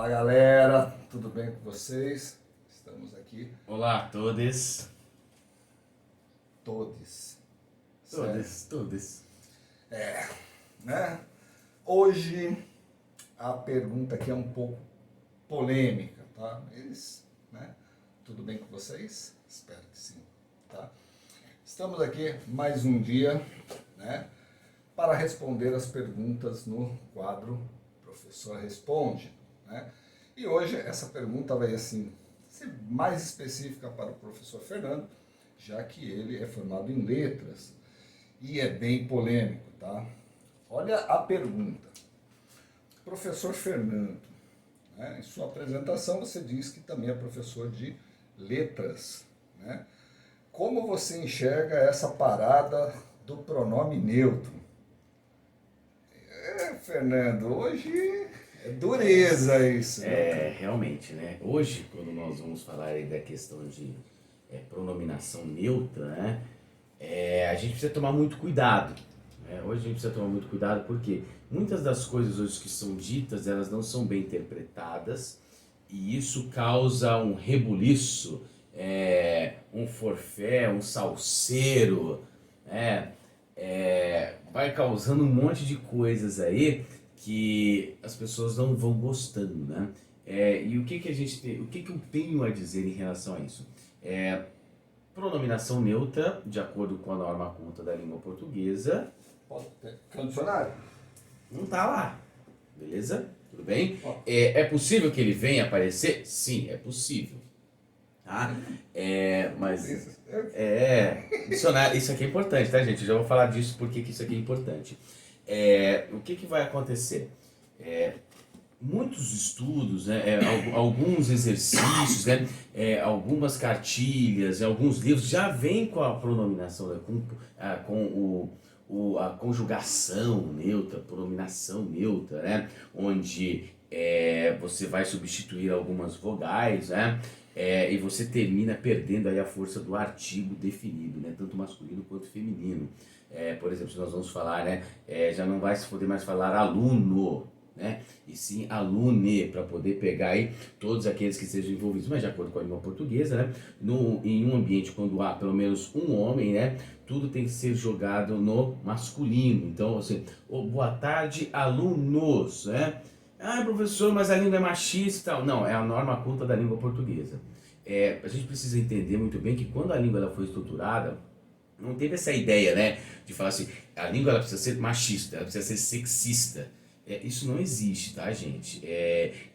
Fala galera, tudo bem com vocês? Estamos aqui. Olá a todos. Todos. Todos. Né? Hoje a pergunta aqui é um pouco polêmica, tá? Né? Tudo bem com vocês? Espero que sim, tá? Estamos aqui mais um dia, né? Para responder as perguntas no quadro Professor Responde, né? E hoje essa pergunta vai assim ser mais específica para o professor Fernando, já que ele é formado em letras e é bem polêmico, tá? Olha a pergunta. Professor Fernando, né, em sua apresentação você diz que também é professor de letras, né? Como você enxerga essa parada do pronome neutro? Fernando, hoje é dureza isso. Realmente, né? Hoje, quando nós vamos falar aí da questão de pronominação neutra, né? A gente precisa tomar muito cuidado. Né? Hoje a gente precisa tomar muito cuidado porque muitas das coisas hoje que são ditas, elas não são bem interpretadas e isso causa um rebuliço, um forfé, um salseiro, né? Vai causando um monte de coisas aí que as pessoas não vão gostando, né? E o que a gente tem, o que eu tenho a dizer em relação a isso? Pronominação neutra, de acordo com a norma culta da língua portuguesa. Pode ter. Quer um dicionário? Não tá lá, beleza? Tudo bem? É possível que ele venha aparecer? Sim, é possível. Tá? Mas dicionário, isso aqui é importante, tá, gente? Eu já vou falar disso porque que isso aqui é importante. O que vai acontecer? Muitos estudos, né, alguns exercícios, né, algumas cartilhas, alguns livros já vêm com a pronominação, né, com a conjugação neutra, pronominação neutra, né, onde você vai substituir algumas vogais, né, e você termina perdendo aí a força do artigo definido, né, tanto masculino quanto feminino. Por exemplo, se nós vamos falar, né, já não vai se poder mais falar aluno, né, e sim alune, para poder pegar aí todos aqueles que sejam envolvidos, mas de acordo com a língua portuguesa, né, em um ambiente quando há pelo menos um homem, né, tudo tem que ser jogado no masculino. Então, assim, boa tarde, alunos, né? Ah, professor, mas a língua é machista e tal. Não, é a norma culta da língua portuguesa. A gente precisa entender muito bem que quando a língua ela foi estruturada, não teve essa ideia, né, de falar assim, a língua ela precisa ser machista, ela precisa ser sexista. Isso não existe, tá, gente?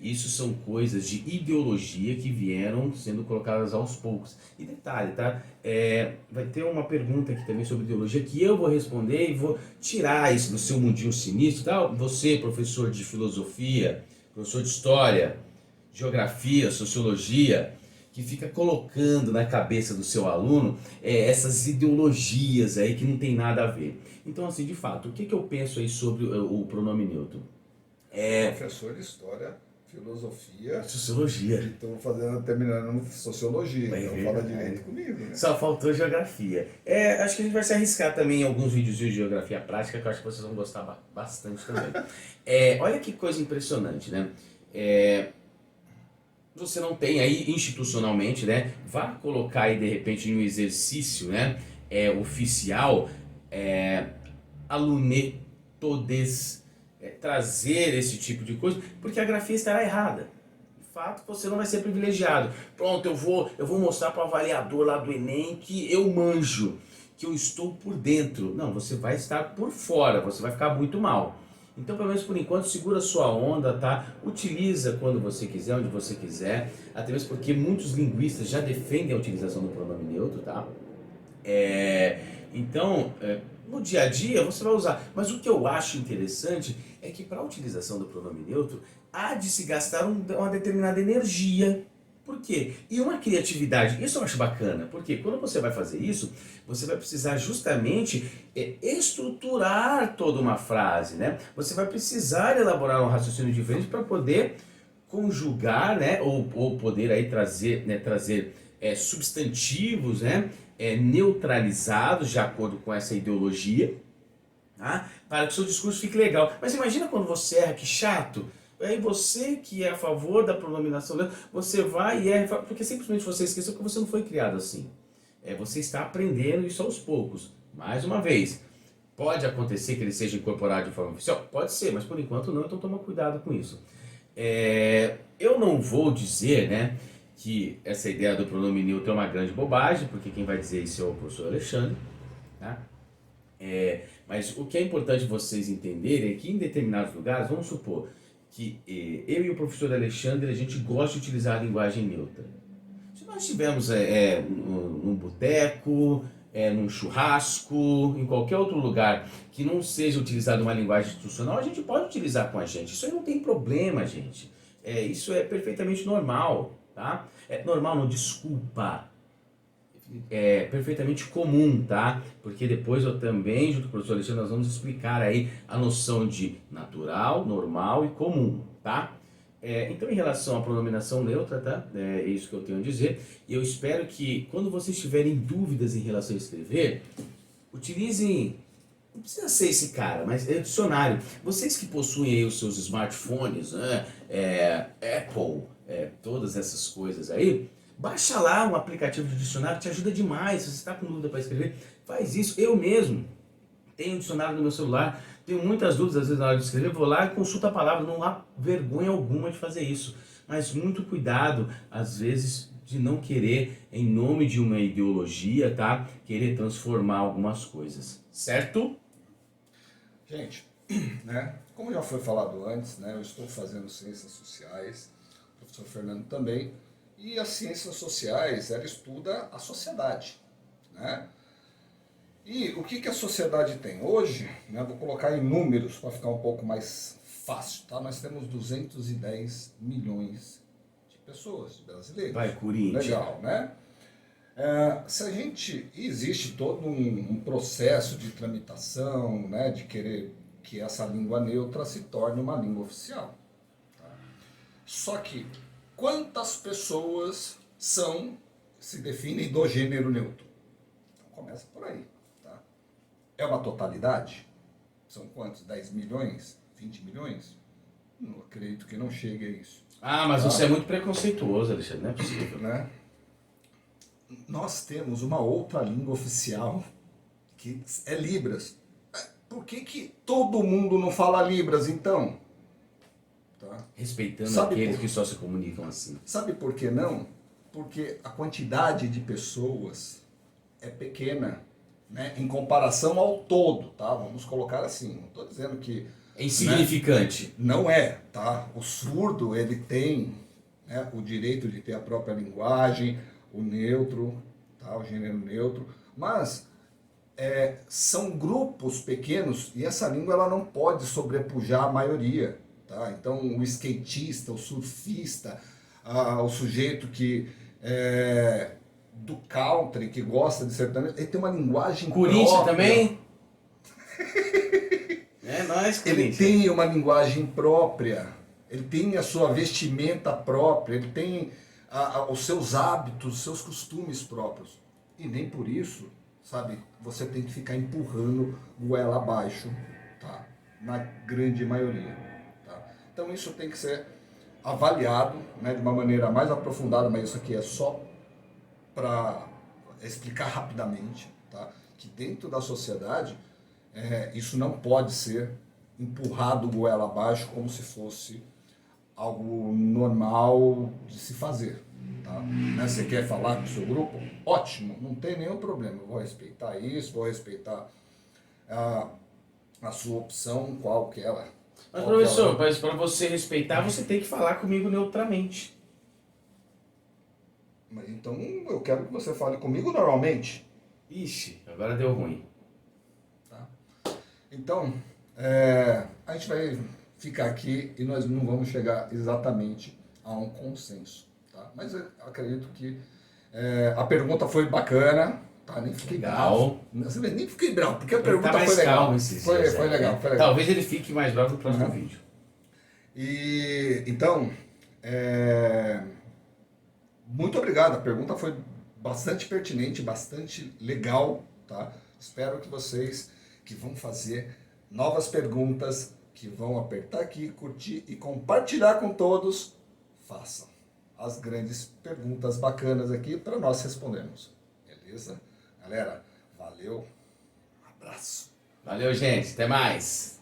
Isso são coisas de ideologia que vieram sendo colocadas aos poucos. E detalhe, tá? Vai ter uma pergunta aqui também sobre ideologia que eu vou responder e vou tirar isso do seu mundinho sinistro, tá? Você, professor de filosofia, professor de história, geografia, sociologia, que fica colocando na cabeça do seu aluno essas ideologias aí que não tem nada a ver. Então, assim, de fato, o que eu penso aí sobre o pronome neutro? Professor de História, Filosofia... Sociologia. Estou terminando Sociologia, então fala direito comigo, né? Só faltou Geografia. Acho que a gente vai se arriscar também em alguns vídeos de Geografia Prática, que eu acho que vocês vão gostar bastante também. Olha que coisa impressionante, né? Você não tem aí institucionalmente, né? Vá colocar aí de repente em um exercício, né? Oficial, alune, todes, trazer esse tipo de coisa, porque a grafia estará errada. De fato, você não vai ser privilegiado. Pronto, eu vou mostrar para o avaliador lá do Enem que eu manjo, que eu estou por dentro. Não, você vai estar por fora, você vai ficar muito mal. Então, pelo menos por enquanto, segura a sua onda, tá? Utiliza quando você quiser, onde você quiser. Até mesmo porque muitos linguistas já defendem a utilização do pronome neutro, tá? Então, no dia a dia você vai usar. Mas o que eu acho interessante é que para a utilização do pronome neutro, há de se gastar uma determinada energia. Por quê? E uma criatividade. Isso eu acho bacana, porque quando você vai fazer isso, você vai precisar justamente estruturar toda uma frase, né? Você vai precisar elaborar um raciocínio diferente para poder conjugar, né? Ou poder aí trazer, né? Substantivos, né? Neutralizados de acordo com essa ideologia, tá? Para que o seu discurso fique legal. Mas imagina quando você erra, que chato. Aí você que é a favor da pronominação neutra, você vai e erra, porque simplesmente você esqueceu que você não foi criado assim. Você está aprendendo isso aos poucos. Mais uma vez, pode acontecer que ele seja incorporado de forma oficial? Pode ser, mas por enquanto não, então toma cuidado com isso. Eu não vou dizer, né, que essa ideia do pronome neutro é uma grande bobagem, porque quem vai dizer isso é o professor Alexandre, tá? Mas o que é importante vocês entenderem é que em determinados lugares, vamos supor que eu e o professor Alexandre, a gente gosta de utilizar a linguagem neutra. Se nós estivermos num boteco, num churrasco, em qualquer outro lugar que não seja utilizado uma linguagem institucional, a gente pode utilizar com a gente. Isso aí não tem problema, gente. Isso é perfeitamente normal, tá? É normal, não, desculpa. É perfeitamente comum, tá? Porque depois eu também, junto com o professor Alexandre, nós vamos explicar aí a noção de natural, normal e comum, tá? Então, em relação à pronominação neutra, tá? É isso que eu tenho a dizer. E eu espero que, quando vocês tiverem dúvidas em relação a escrever, utilizem, não precisa ser esse cara, mas é dicionário. Vocês que possuem aí os seus smartphones, né? Apple, todas essas coisas aí, baixa lá um aplicativo de dicionário, te ajuda demais. Se você está com dúvida para escrever, faz isso. Eu mesmo tenho um dicionário no meu celular, tenho muitas dúvidas às vezes na hora de escrever, vou lá e consulto a palavra, não há vergonha alguma de fazer isso. Mas muito cuidado, às vezes, de não querer, em nome de uma ideologia, tá? Querer transformar algumas coisas, certo? Gente, né? Como já foi falado antes, né? Eu estou fazendo ciências sociais, o professor Fernando também, e as ciências sociais, ela estuda a sociedade, né? E o que a sociedade tem hoje, né? Vou colocar em números para ficar um pouco mais fácil, tá? Nós temos 210 milhões de pessoas, de brasileiros. Vai, Corinthians. Legal, né? Se a gente, existe todo um processo de tramitação, né, de querer que essa língua neutra se torne uma língua oficial. Tá? Só que quantas pessoas se definem do gênero neutro? Então começa por aí. Tá? É uma totalidade? São quantos? 10 milhões? 20 milhões? Não acredito que não chegue a isso. Mas você é muito preconceituoso, Alexandre, não é possível. Né? Nós temos uma outra língua oficial, que é Libras. Por que todo mundo não fala Libras, então? Tá? Respeitando aqueles que só se comunicam assim. Sabe por que não? Porque a quantidade de pessoas é pequena, né, em comparação ao todo, tá? Vamos colocar assim, não estou dizendo que... É insignificante. Né, não é, tá? O surdo, ele tem, né, o direito de ter a própria linguagem, o neutro, tá? O gênero neutro, mas são grupos pequenos e essa língua ela não pode sobrepujar a maioria, tá? Então o skatista, o surfista, o sujeito que do country, que gosta de sertanejo, ele tem uma linguagem Corinthians própria. também? Nós, Corinthians. Ele tem uma linguagem própria, ele tem a sua vestimenta própria, ele tem os seus hábitos, os seus costumes próprios. E nem por isso, sabe, você tem que ficar empurrando goela abaixo, tá? Na grande maioria. Tá? Então isso tem que ser avaliado, né, de uma maneira mais aprofundada, mas isso aqui é só para explicar rapidamente, tá? Que dentro da sociedade isso não pode ser empurrado goela abaixo como se fosse algo normal de se fazer. Tá? Né? Você quer falar com o seu grupo? Ótimo, não tem nenhum problema. Eu vou respeitar isso, vou respeitar a sua opção, qual que ela. Mas professor, mas para você respeitar, você tem que falar comigo neutramente. Mas então eu quero que você fale comigo normalmente. Ixi, agora deu ruim. Tá? Então, a gente vai ficar aqui e nós não vamos chegar exatamente a um consenso. Tá? Mas eu acredito que a pergunta foi bacana. Tá? Nem fiquei bravo. Nem fiquei bravo, porque a pergunta tá foi legal. Foi legal. Talvez ele fique mais bravo no próximo vídeo. E então, muito obrigado. A pergunta foi bastante pertinente, bastante legal. Tá? Espero que vocês que vão fazer novas perguntas que vão apertar aqui, curtir e compartilhar com todos, façam as grandes perguntas bacanas aqui para nós respondermos. Beleza? Galera, valeu, abraço. Valeu, gente. Até mais.